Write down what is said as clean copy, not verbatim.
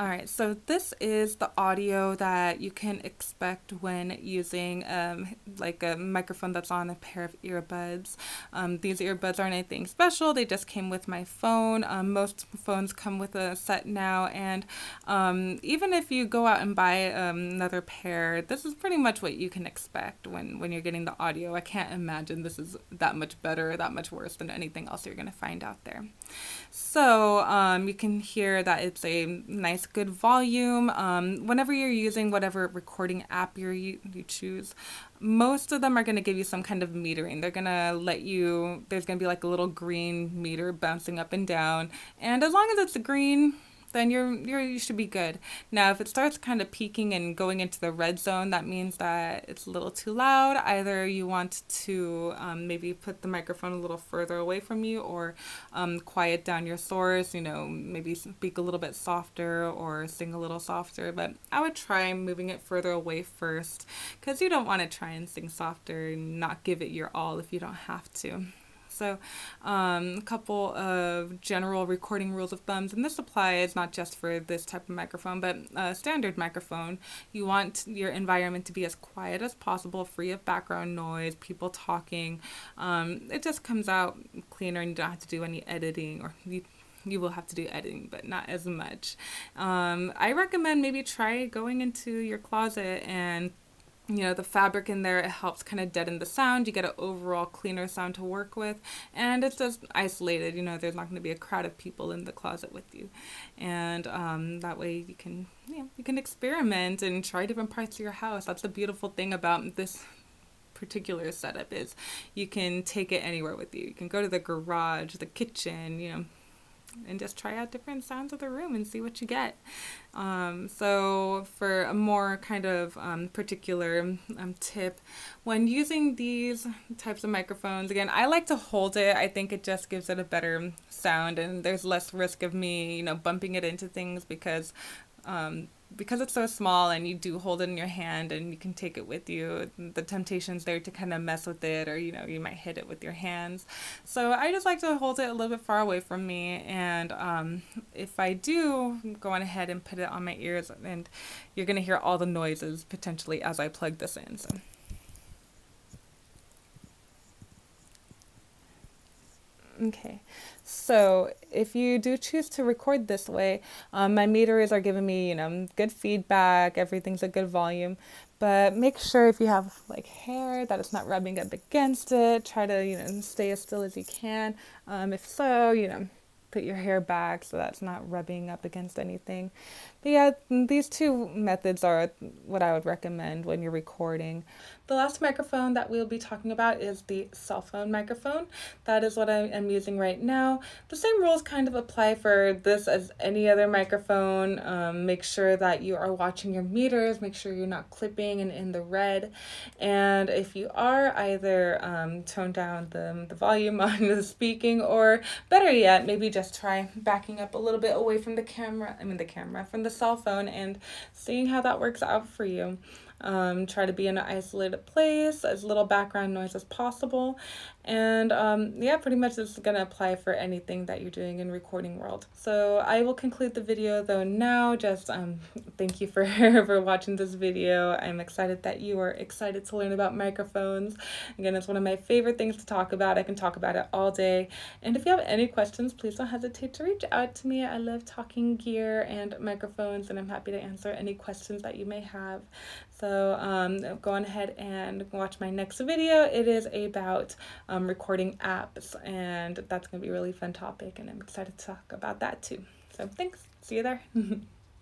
All right, so this is the audio that you can expect when using like a microphone that's on a pair of earbuds. These earbuds aren't anything special, they just came with my phone. Most phones come with a set now, and even if you go out and buy another pair, this is pretty much what you can expect when you're getting the audio. I can't imagine this is that much better, that much worse than anything else you're going to find out there. So you can hear that it's a nice, good volume. Whenever you're using whatever recording app you choose, most of them are going to give you some kind of metering. They're going to let you, there's going to be like a little green meter bouncing up and down. And as long as it's green, then you should be good. Now, if it starts kind of peaking and going into the red zone, that means that it's a little too loud. Either you want to maybe put the microphone a little further away from you, or quiet down your source, maybe speak a little bit softer or sing a little softer. But I would try moving it further away first, because you don't want to try and sing softer and not give it your all if you don't have to. So a couple of general recording rules of thumbs, and this applies not just for this type of microphone, but a standard microphone. You want your environment to be as quiet as possible, free of background noise, people talking. It just comes out cleaner, and you don't have to do any editing, or you will have to do editing, but not as much. I recommend maybe try going into your closet, and the fabric in there, it helps kind of deaden the sound. You get an overall cleaner sound to work with, and it's just isolated. There's not going to be a crowd of people in the closet with you, and that way you can experiment and try different parts of your house. That's the beautiful thing about this particular setup, is you can take it anywhere with you. You can go to the garage, the kitchen, and just try out different sounds of the room and see what you get. So for a more kind of particular tip, when using these types of microphones, again, I like to hold it. I think it just gives it a better sound, and there's less risk of me, bumping it into things, because it's so small and you do hold it in your hand and you can take it with you. The temptation's there to kind of mess with it, or you might hit it with your hands. So I just like to hold it a little bit far away from me, and if I do, go on ahead and put it on my ears, and you're going to hear all the noises potentially as I plug this in. So okay, so if you do choose to record this way, my meters are giving me, good feedback, everything's a good volume, but make sure if you have like hair that it's not rubbing up against it. Try to, stay as still as you can. If so, put your hair back so that's not rubbing up against anything. But yeah, these two methods are what I would recommend when you're recording. The last microphone that we'll be talking about is the cell phone microphone. That is what I am using right now. The same rules kind of apply for this as any other microphone. Make sure that you are watching your meters, make sure you're not clipping and in the red. And if you are, either tone down the volume on the speaking, or better yet, maybe just try backing up a little bit away from from the cell phone, and seeing how that works out for you. Try to be in an isolated place, as little background noise as possible. And yeah, pretty much this is going to apply for anything that you're doing in recording world. So I will conclude the video though now. Just thank you for, for watching this video. I'm excited that you are excited to learn about microphones. Again, it's one of my favorite things to talk about. I can talk about it all day. And if you have any questions, please don't hesitate to reach out to me. I love talking gear and microphones, and I'm happy to answer any questions that you may have. So go on ahead and watch my next video. It is about recording apps, and that's going to be a really fun topic, and I'm excited to talk about that too. So thanks. See you there.